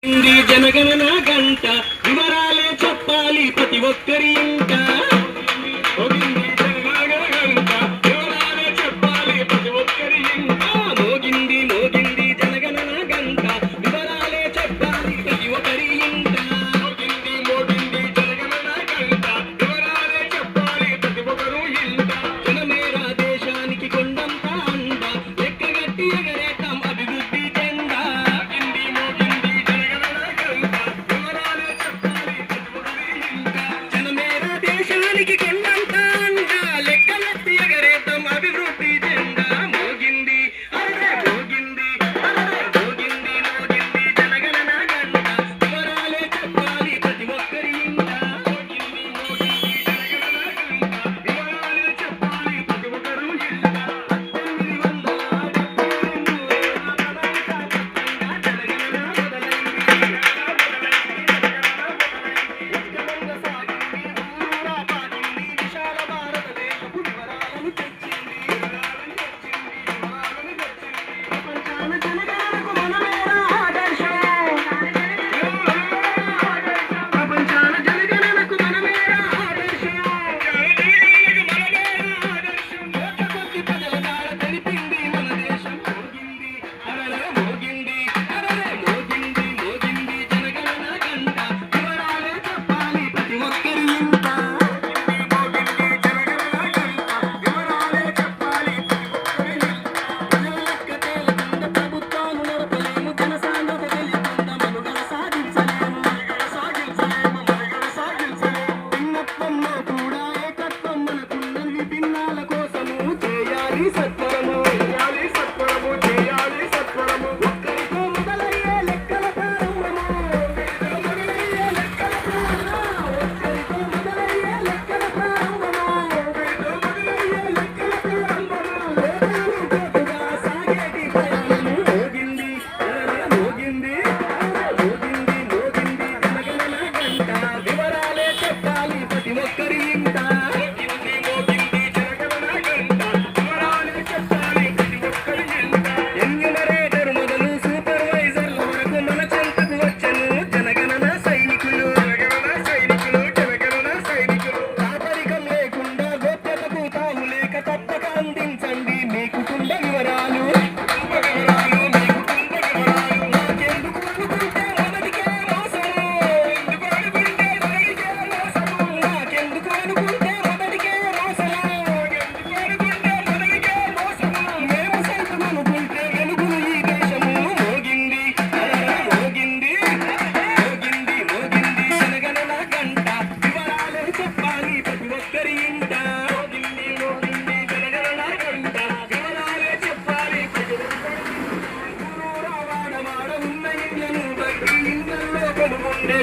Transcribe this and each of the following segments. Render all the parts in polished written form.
జనగణన గంట వివరాలే చెప్పాలి ప్రతి ఒక్కరి ఇంట. మోగింది మోగింది జనగణన గంట వివరాలే చెప్పాలి ప్రతి ఒక్కరి ఇంట. జనమేరా దేశానికి కొండంత అండ లెక్కగట్టి ఎగరేతాం అభివృద్ధి జెండా. జనమేరా దేశానికి కొండంత అండ లెక్కగట్టి ఎగరేతాం అభివృద్ధి జెండా. మోగింది అరే మోగింది అరే మోగింది మోగింది జనగణన గంట వివరాలే చెప్పాలి ప్రతి ఒక్కరి ఇంట.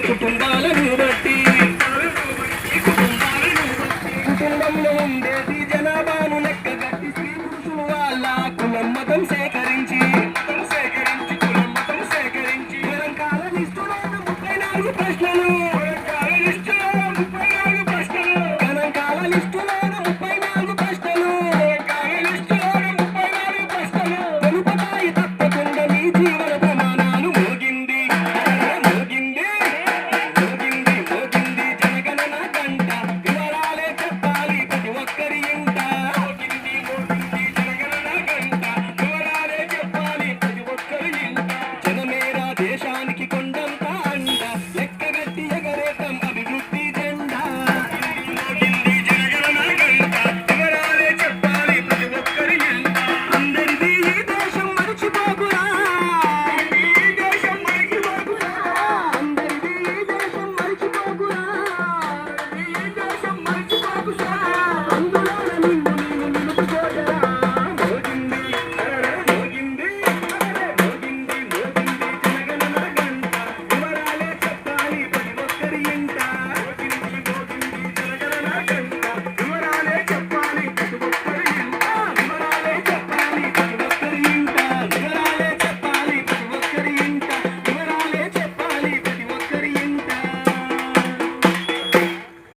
కుటుంబాలను బట్టి కుటుంబంలో ఉండేది జనాభాను లెక్క గట్టి స్త్రీ పురుషులు వాళ్ళ కులం మతం సేకరించి కులం మతం సేకరించి కాలనిస్తున్న 34 ప్రశ్నలు